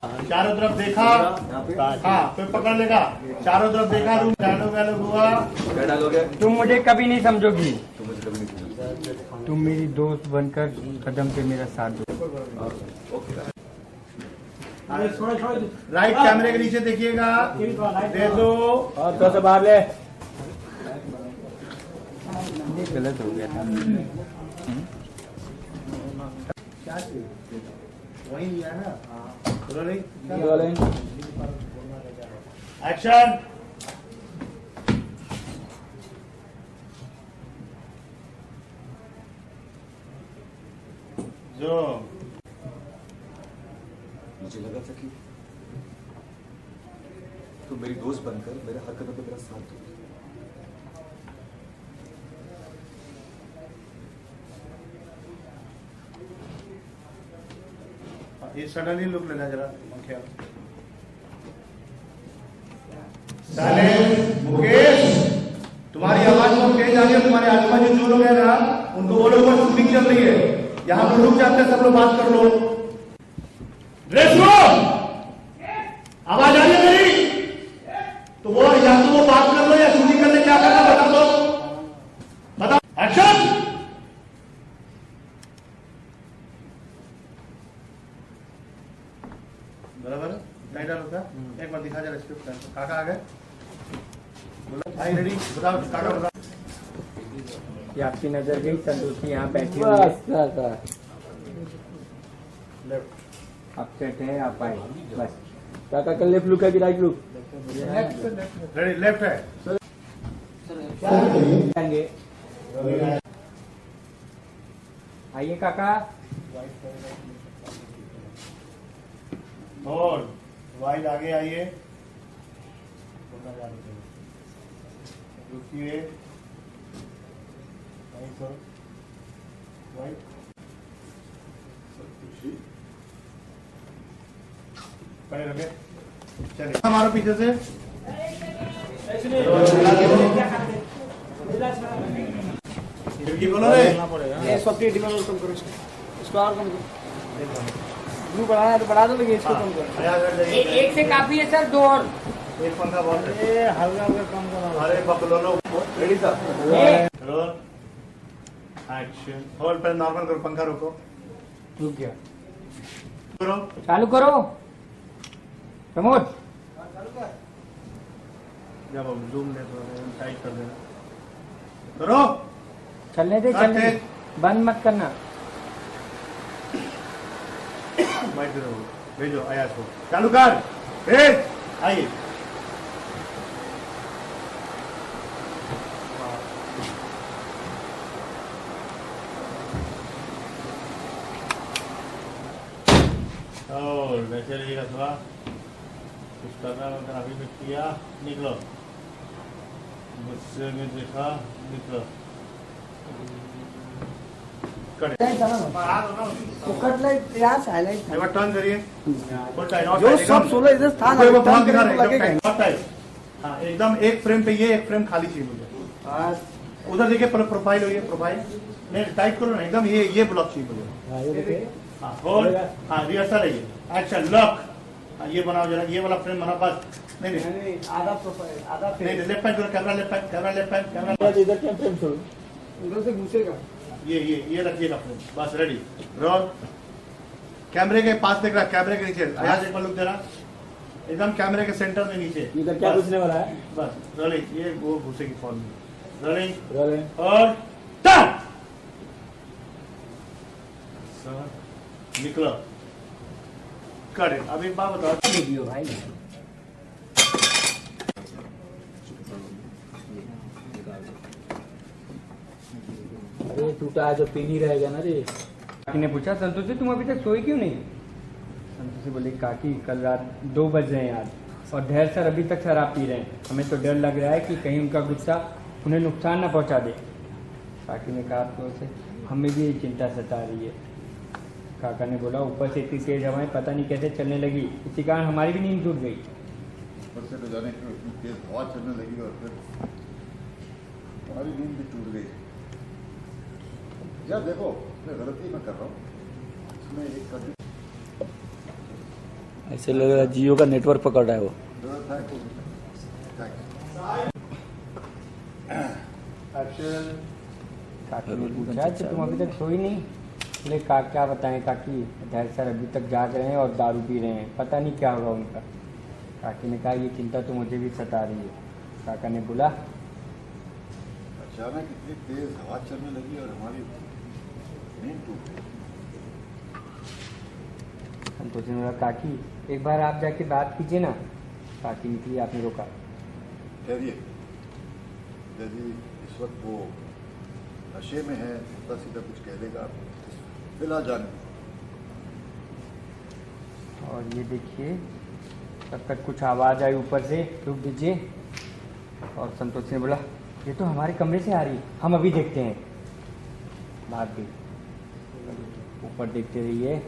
चारों तरफ देखा, हाँ फिर पकड़ लेगा। चारों तरफ देखा, रूम डायलॉग हुआ। तुम मुझे कभी नहीं समझोगी, तुम मेरी दोस्त बनकर कदम पे मेरा साथ दो। राइट कैमरे के नीचे देखिएगा, दे दो। और थोड़ा सा बाहर ले, ये गलत हो गया था। क्या वही लिया है ना। एक्शन। जो मुझे लगा था कि तुम मेरी दोस्त बनकर मेरे हर कदम पे मेरा साथ दो। ये सडनली लुक लेना जरा। साले मुकेश, तुम्हारी आवाज बहुत तेज आ रही है। तुम्हारे आजू बाजू जो लोग हैं ना, उनको बोलो वो शूटिंग चल रही है। यहाँ पर रुक जाते हैं, सब लोग बात कर लो। ड्रेस रूम, आवाज आ रही है मेरी? तो वो या तो वो बात कर लो या शूटिंग करने क्या करना बता दो। बताओ। एक्शन। बराबर नहीं डाल होता। एक बार दिखा जरा स्क्रिप्ट। काका आ गए, बोलो भाई रेडी। बताओ काका बताओ। ये आपकी नजर गई, संतोषी यहाँ बैठी हुई है। लेफ्ट आप सेट है, आप आए बस। काका का लेफ्ट लुक है कि राइट लुक? रेडी, लेफ्ट है। आएंगे, आइए काका। और वाइड आगे आइए, रुकिए, वाइड खड़े रखे। चलिए हमारे पीछे से खिड़की खोलो रे। इसको और कम करो। ब्लू बढ़ाना है तो बढ़ा दो, लेकिन इसको कम करो। एक से काफी है सर, दो और। एक पंखा बहुत है। ये हल्का हल्का कम करो। अरे पकड़ो लो। Ready sir, roll action. Hold पर नॉर्मल करो, पंखा रोको, रुक गया, करो चालू करो प्रमोद। जब अब जूम ले तो टाइट कर देना। करो, चलने दे, चलने दे, बंद मत करना। बैठ रहो, भेजो अयाज को। चालू कर, भेज। आइए और वैसे रहिएगा थोड़ा। कुछ करना वगैरह अभी भी किया। निकलो, गुस्से में देखा, निकलो। कट एक बार टर्न करिए। फुल टाइट, और जो टाइट, सब एकदम। 16 इधर था ना, कोई वो टर्न भाग दिखा करने रहा को है, एकदम लगेगा। टाइट, और टाइट। हाँ एकदम एक फ्रेम पे ये, एक फ्रेम खाली चाहिए मुझे। उधर देखिए प्रोफाइल हो, ये प्रोफाइल नहीं टाइट करो ना, एकदम ये ब्लॉक चाहिए मुझे। हाँ होल्ड, हाँ रिहर्सल है ये। Action, lock. हाँ ये बनाओ जरा, ये वाला फ्रेम बनाओ बस। नहीं नहीं आधा प्रोफाइल, आधा नहीं, लेफ्ट पैन करो, camera left pan, camera left pan, camera इधर क्या फ्रेम छोड़ो, उधर से घुसेगा। ये रखिएगा फ्रेम, बस रेडी। रोल। कैमरे के पास देख रहा, कैमरे के नीचे। अयाज एक बार लुक जरा, एकदम कैमरे के सेंटर में नीचे। इधर क्या बस, घुसने वाला है? बस रोलिंग, ये वो घुसेगी फॉर्म में। रोलिंग रोलिंग और टर्न। निकलो, करे। अब एक बात बताओ, वीडियो भाई। अरे टूटा है तो पी नहीं रहेगा ना रे। काकी ने पूछा, संतोषी तुम अभी तक सोई क्यों नहीं? संतोषी बोली, काकी कल रात 2 बज रहे हैं आज, और ढेर सर अभी तक शराब पी रहे हैं। हमें तो डर लग रहा है कि कहीं उनका गुस्सा उन्हें नुकसान न पहुंचा दे। काकी ने कहा, तो उसे हमें भी ये चिंता सता रही है। काका ने बोला, ऊपर से इतनी तेज हवाएं पता नहीं कैसे चलने लगी, इसी कारण हमारी भी नींद टूट गई। ऊपर से तो जाने की इतनी तेज हवा चलने लगी और फिर हमारी नींद भी टूट गई। यार देखो, मैं गलती मैं कर रहा हूँ इसमें। एक ऐसे लग रहा है जियो का नेटवर्क पकड़ रहा है वो। काकी ने पूछा कि तुम अभी तक सोई नहीं? बोले क्या बताएं काकी, धैर्य सर अभी तक जाग रहे हैं और दारू पी रहे हैं, पता नहीं क्या होगा उनका। काकी ने कहा ये चिंता तो मुझे भी सता रही है। काका ने बोला अचानक इतनी तेज हवा चलने लगी और हमारी नींद टूट गई। संतोष ने बोला काकी एक बार आप जाके बात कीजिए ना। काकी निकली, आपने रोका। ठहरिए यदि इस वक्त वो नशे में है, उल्टा सीधा कुछ कह देगा, फिलहाल जाने। और ये देखिए तब तक कुछ आवाज़ आई ऊपर से, रुक दीजिए। और संतोष ने बोला ये तो हमारे कमरे से आ रही, हम अभी देखते हैं। भाग गई। ऊपर देखते रहिए।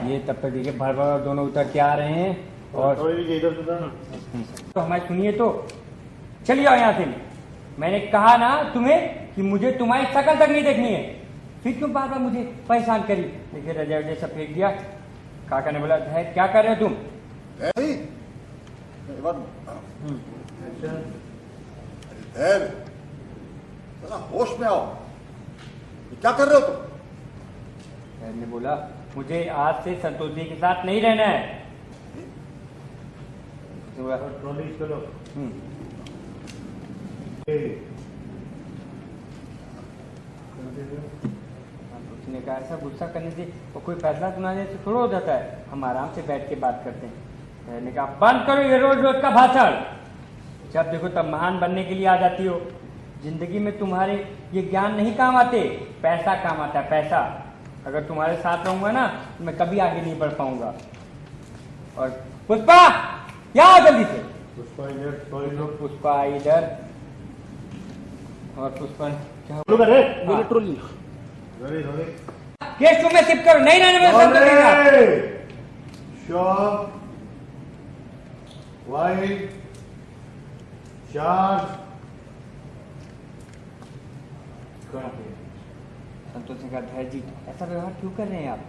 ये तब तक देखिए भर भर दोनों उतर के आ रहे हैं। और तो हमारी सुनिए तो चलिए आओ यहाँ से। मैंने कहा ना तुम्हें कि मुझे तुम्हारी शकल तक नहीं देखनी है, फिर क्यों बार बार मुझे परेशान करी। देखिए रजा जैसा फेंक दिया। काका ने बोला क्या कर रहे हो तुम? धैर्य, जरा होश में आओ, ये क्या कर रहे हो तुम? धैर्य ने बोला मुझे आज से संतोष जी के साथ नहीं रहना है। उसने कहा ऐसा गुस्सा करने से वो कोई फैसला सुनाने से थोड़ा हो जाता है, हम आराम से बैठ के बात करते हैं। मैंने कहा बंद करो ये रोज रोज का भाषण, जब देखो तब महान बनने के लिए आ जाती हो। जिंदगी में तुम्हारे ये ज्ञान नहीं काम आते, पैसा काम आता है, पैसा। अगर तुम्हारे साथ रहूंगा ना तो मैं कभी आगे नहीं बढ़ पाऊंगा। और पुष्पा क्या आओ जल्दी से। पुष्पा इधर। और पुष्पा क्या ट्रोली केस तुम्हें शिफ्ट करो, नहीं रहने में सब करेगा। संतोष ने कहा धैर्य जी ऐसा व्यवहार क्यों कर रहे हैं आप?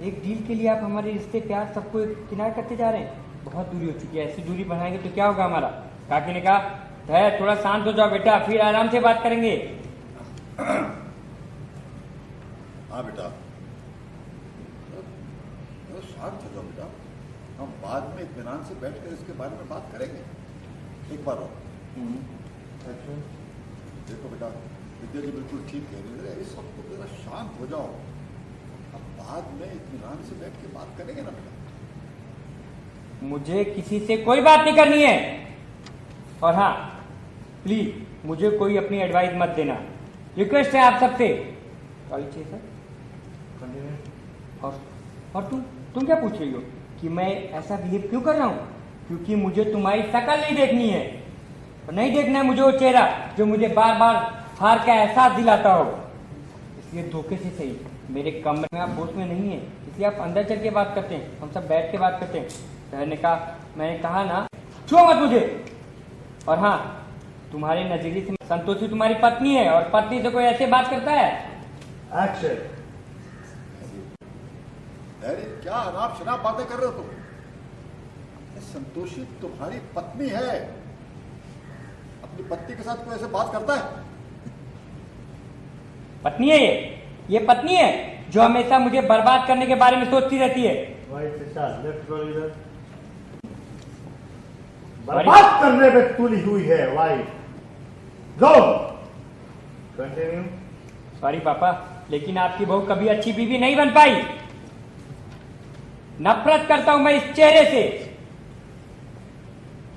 एक डील के लिए आप हमारे रिश्ते प्यार सबको किनारे करते जा रहे हैं। बहुत दूरी हो चुकी है, ऐसी दूरी बढ़ाएंगे तो क्या होगा हमारा? काकी ने कहा धैर्य थोड़ा शांत हो जाओ बेटा, फिर आराम से बात करेंगे। हाँ बेटा, शांत हो जाओ बेटा, हम बाद में इत्मीनान से बैठकर इसके बारे में बात करेंगे। एक बार और देखो बेटा, विद्या जी बिल्कुल ठीक कह रही है, इस वक्त जरा शांत हो जाओ, अब बाद में इत्मीनान से बैठ के बात करेंगे ना बेटा। मुझे किसी से कोई बात नहीं करनी है। और हाँ प्लीज मुझे कोई अपनी एडवाइस मत देना, रिक्वेस्ट है आप सबसे। सर और तुम क्या पूछ रही हो कि मैं ऐसा बिहेव क्यों कर रहा हूँ? क्योंकि मुझे तुम्हारी शक्ल नहीं देखनी है, और नहीं देखना है मुझे वो चेहरा जो मुझे बार बार हार का एहसास दिलाता हो। इसलिए धोखे से सही मेरे कमरे में आप होश में नहीं है, इसलिए आप अंदर चल के बात करते हैं, हम सब बैठ के बात करते हैं। मैंने कहा ना छुओ मत मुझे। और हाँ तुम्हारे नजरिए से संतोषी तुम्हारी पत्नी है, और पत्नी से कोई ऐसे बात करता है? एक्शन। अरे क्या अनाप शनाप बातें कर रहे हो तुम? संतोषी तुम्हारी पत्नी है, अपनी पत्नी के साथ कोई ऐसे बात करता है? पत्नी है ये पत्नी है जो हमेशा मुझे बर्बाद करने के बारे में सोचती रहती है। बर्बाद करने पे तुली हुई है वाइफ। गो कंटिन्यू। सॉरी पापा, लेकिन आपकी बहू कभी अच्छी बीवी नहीं बन पाई। नफरत करता हूं मैं इस चेहरे से,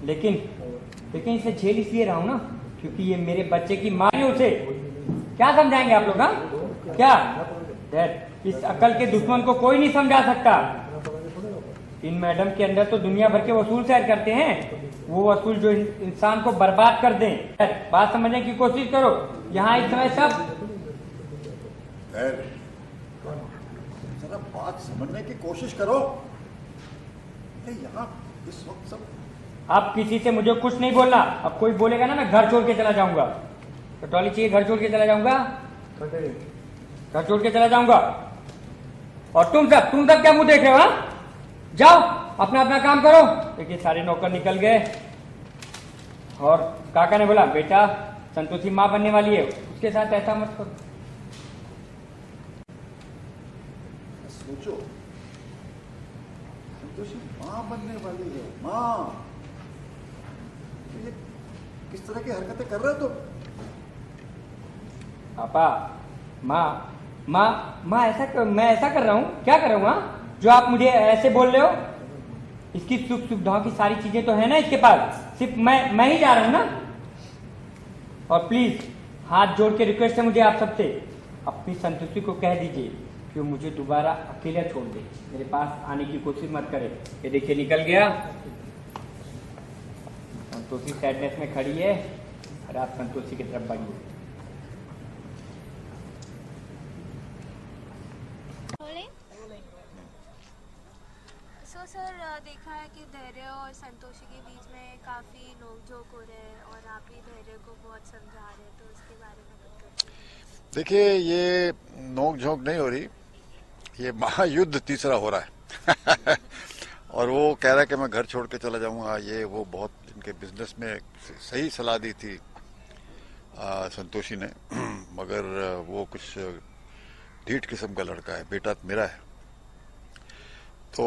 लेकिन इसे झेल इसलिए रहा हूं ना क्योंकि ये मेरे बच्चे की मां है। उसे क्या समझाएंगे आप लोग? हाँ क्या इस अकल के दुश्मन को कोई नहीं समझा सकता। इन मैडम के अंदर तो दुनिया भर के वसूल सैर करते हैं, वो वसूल जो इंसान को बर्बाद कर दें। बात समझने की कोशिश करो, यहाँ इस समय सब जरा बात समझने की कोशिश करो। यहाँ इस वक्त सब आप किसी से मुझे कुछ नहीं बोलना। अब कोई बोलेगा ना मैं घर छोड़ के चला जाऊंगा। तो ट्रॉली चाहिए, घर छोड़ के चला जाऊंगा, घर छोड़ के चला जाऊंगा। और तुम सब क्या मुंह देख रहे हो? जाओ अपना अपना काम करो। देखिए सारे नौकर निकल गए और काका ने बोला बेटा संतोषी माँ बनने वाली है, उसके साथ ऐसा मत करो। सोचो, संतोषी माँ बनने वाली है, माँ। ये किस तरह की हरकतें कर रहे हो तुम? पापा माँ ऐसा मैं ऐसा कर रहा हूँ, क्या कर रहा हूँ? हाँ, जो आप मुझे ऐसे बोल रहे हो? इसकी सुख सुविधाओं की सारी चीजें तो है ना इसके पास, सिर्फ मैं ही जा रहा हूँ ना। और प्लीज हाथ जोड़ के रिक्वेस्ट है मुझे आप सबसे, अपनी संतोषी को कह दीजिए कि वो मुझे दोबारा अकेला छोड़ दे, मेरे पास आने की कोशिश मत करे। ये देखिए निकल गया। संतोषी सैडनेस में खड़ी है और आप संतोषी की तरफ बढ़िए। सो सर देखा है कि धैर्य और संतोषी के बीच में काफ़ी नोक-झोंक हो रहे हैं और आप भी धैर्य को बहुत समझा रहे हैं, तो उसके बारे में कुछ बताइए। देखिए, ये नोक झोंक नहीं हो रही, ये महायुद्ध तीसरा हो रहा है। और वो कह रहा है कि मैं घर छोड़ के चला जाऊंगा, ये वो बहुत इनके बिजनेस में सही सलाह दी थी संतोषी ने। मगर वो कुछ ढीठ किस्म का लड़का है, बेटा मेरा है, तो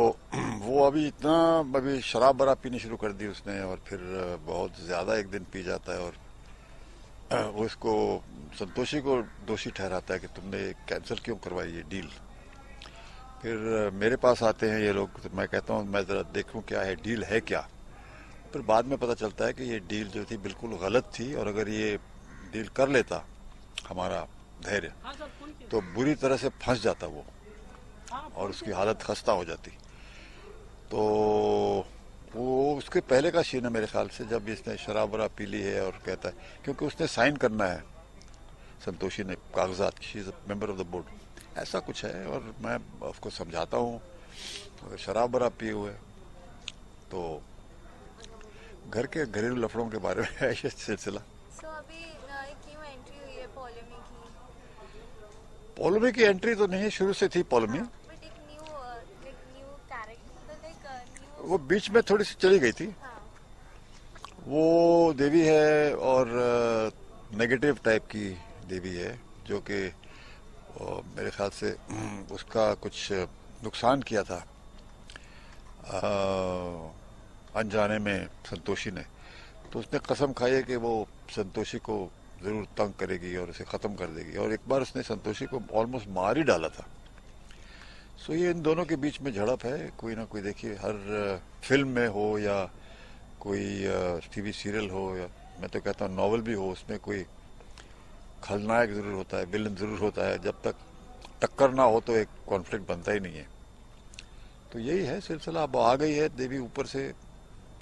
वो अभी शराब बराब पीनी शुरू कर दी उसने, और फिर बहुत ज्यादा एक दिन पी जाता है और वो इसको संतोषी को दोषी ठहराता है कि तुमने कैंसिल क्यों करवाई ये डील। फिर मेरे पास आते हैं ये लोग, तो मैं कहता हूँ मैं जरा देखूं क्या है, डील है क्या। फिर बाद में पता चलता है कि ये डील जो थी बिल्कुल गलत थी, और अगर ये डील कर लेता हमारा धैर्य तो बुरी तरह से फंस जाता वो, और उसकी हालत खस्ता हो जाती। तो वो उसके पहले का सीन है मेरे ख्याल से, जब इसने शराब वराब पी ली है और कहता है, क्योंकि उसने साइन करना है संतोषी ने कागजात, she is a member of the board, ऐसा कुछ है। और मैं उसको समझाता हूँ, अगर शराब वराब पिए हुए तो घर के घरेलू लफड़ों के बारे में है ये सिलसिला। सो अभी क्यों एंट्री हुई है पॉलेमी की? पॉलेमी की एंट्री तो नहीं, शुरू से थी पॉलेमी, बट एक न्यू कैरेक्टर, न्यू वो बीच में थोड़ी सी चली गई थी। वो देवी है और नेगेटिव टाइप की देवी है, जो कि मेरे ख्याल से उसका कुछ नुकसान किया था अनजाने में संतोषी ने। तो उसने कसम खाई है कि वो संतोषी को जरूर तंग करेगी और उसे खत्म कर देगी, और एक बार उसने संतोषी को ऑलमोस्ट मार ही डाला था। सो ये इन दोनों के बीच में झड़प है, कोई ना कोई। देखिए, हर फिल्म में हो या कोई टीवी सीरियल हो, या मैं तो कहता हूँ नॉवल भी हो, उसमें कोई खलनायक जरूर होता है, विलन जरूर होता है। जब तक टक्कर ना हो तो एक कॉन्फ्लिक्ट बनता ही नहीं है। तो यही है सिलसिला। अब आ गई है देवी ऊपर से,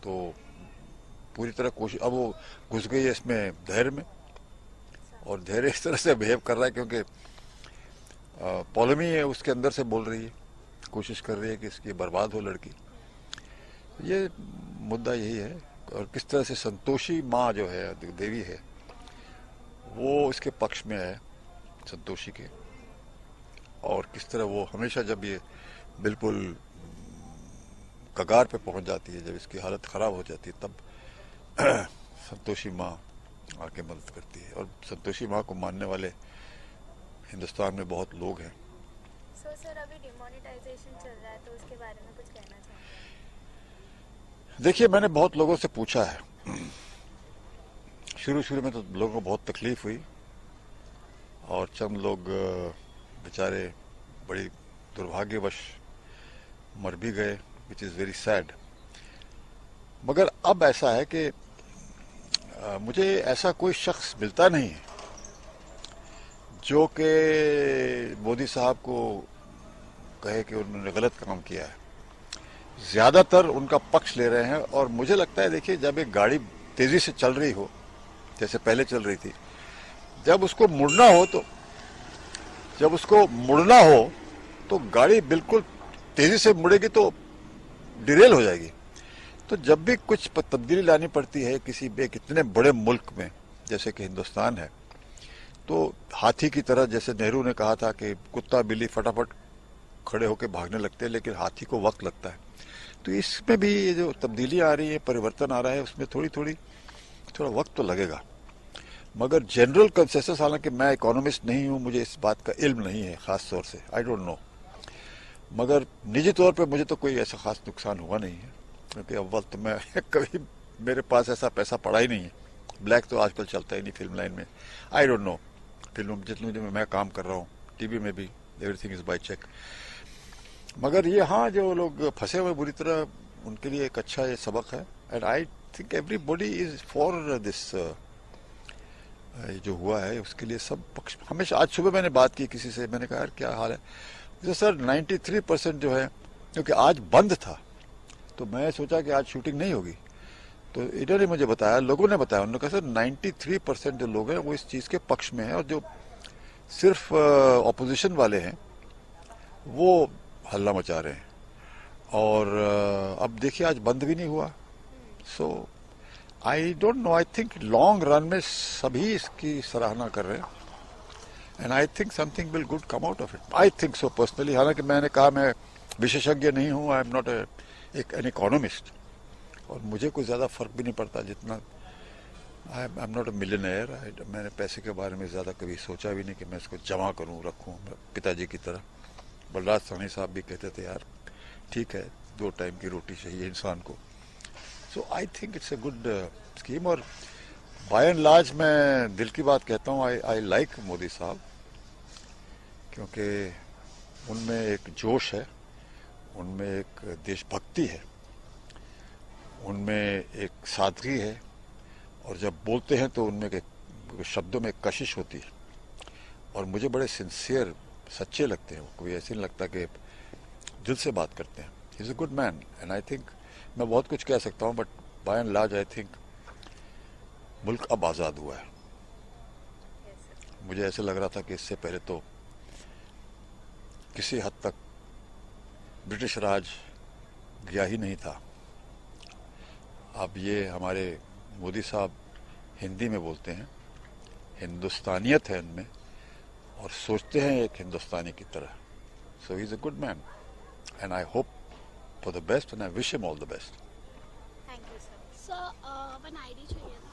तो पूरी तरह कोशिश, अब वो घुस गई है इसमें धैर्य में, और धैर्य इस तरह से बिहेव कर रहा है क्योंकि पॉलेमी है, उसके अंदर से बोल रही है, कोशिश कर रही है कि इसकी बर्बाद हो लड़की। ये मुद्दा यही है। और किस तरह से संतोषी माँ जो है, देवी है, वो इसके पक्ष में है संतोषी के, और किस तरह वो हमेशा जब ये बिल्कुल कगार पे पहुंच जाती है, जब इसकी हालत खराब हो जाती है, तब संतोषी माँ आके मदद करती है। और संतोषी माँ को मानने वाले हिंदुस्तान में बहुत लोग हैं। सो सर अभी डिमोनेटाइजेशन चल रहा है, तो उसके बारे में कुछ कहना चाहेंगे? देखिए, मैंने बहुत लोगों से पूछा है। शुरू में तो लोगों को बहुत तकलीफ हुई, और चंद लोग बेचारे बड़ी दुर्भाग्यवश मर भी गए, विच इज़ वेरी सैड। मगर अब ऐसा है कि मुझे ऐसा कोई शख्स मिलता नहीं है जो कि मोदी साहब को कहे कि उन्होंने गलत काम किया है। ज्यादातर उनका पक्ष ले रहे हैं, और मुझे लगता है, देखिए, जब एक गाड़ी तेजी से चल रही हो, जैसे पहले चल रही थी, जब उसको मुड़ना हो तो गाड़ी बिल्कुल तेजी से मुड़ेगी तो डिरेल हो जाएगी। तो जब भी कुछ तब्दीली लानी पड़ती है किसी एक इतने बड़े मुल्क में जैसे कि हिंदुस्तान है, तो हाथी की तरह, जैसे नेहरू ने कहा था कि कुत्ता बिल्ली फटाफट खड़े होकर भागने लगते हैं, लेकिन हाथी को वक्त लगता है। तो इसमें भी ये जो तब्दीलियाँ आ रही है, परिवर्तन आ रहा है, उसमें थोड़ा वक्त तो लगेगा। मगर जनरल कंसेंसस, हालांकि मैं इकोनॉमिस्ट नहीं हूँ, मुझे इस बात का इल्म नहीं है खास तौर से, आई डोंट नो, मगर निजी तौर पे मुझे तो कोई ऐसा खास नुकसान हुआ नहीं है, क्योंकि अव्वल तो मैं कभी मेरे पास ऐसा पैसा पड़ा ही नहीं है। ब्लैक तो आजकल चलता ही नहीं फिल्म लाइन में, आई डोंट नो, फिल्म जितने में मैं काम कर रहा हूँ, टीवी में भी एवरीथिंग इज बाय चेक। मगर ये हाँ, जो लोग फंसे हुए बुरी तरह, उनके लिए एक अच्छा ये सबक है। And I think everybody is for this, जो हुआ है उसके लिए सब पक्ष। हमेशा, आज सुबह मैंने बात की किसी से, मैंने कहा यार क्या हाल है, तो सर 93% जो है, क्योंकि आज बंद था तो मैं सोचा कि आज शूटिंग नहीं होगी, तो इन्होंने मुझे बताया, लोगों ने बताया, उन्होंने कहा सर 93% जो लोग हैं वो इस चीज़ के पक्ष में हैं, और जो सिर्फ ऑपोजिशन वाले हैं वो हल्ला मचा रहे हैं। और अब देखिए आज बंद भी नहीं हुआ। So I don't know, I think long run में सभी इसकी सराहना कर रहे हैं, and I think something will good come out of it, I think so personally. हालांकि मैंने कहा मैं विशेषज्ञ नहीं हूँ, I am not an economist, और मुझे कोई ज़्यादा फर्क भी नहीं पड़ता जितना, I am not a millionaire. मैंने पैसे के बारे में ज़्यादा कभी सोचा भी नहीं कि मैं इसको जमा करूँ, रखूँ पिताजी की तरह। बलराज साहनी साहब भी कहते थे यार ठीक है, 2 टाइम की रोटी चाहिए इंसान को। So I think it's a good scheme, और बाय एंड लार्ज मैं दिल की बात कहता हूँ, आई लाइक मोदी साहब, क्योंकि उनमें एक जोश है, उनमें एक देशभक्ति है, उनमें एक सादगी है, और जब बोलते हैं तो उनमें शब्दों में कशिश होती है, और मुझे बड़े सिंसियर, सच्चे लगते हैं वो, कोई ऐसे नहीं लगता कि दिल से बात करते हैं। ही is a good man, and I think मैं बहुत कुछ कह सकता हूँ, but by and large I think मुल्क अब आज़ाद हुआ है। मुझे ऐसे लग रहा था कि इससे पहले तो किसी हद तक ब्रिटिश राज गया ही नहीं था। अब ये हमारे मोदी साहब हिंदी में बोलते हैं, हिंदुस्तानियत है इनमें, और सोचते हैं एक हिंदुस्तानी की तरह। So he is a good man, and I hope for the best, and I wish him all the best. Thank you sir. Sir one ID चाहिए था।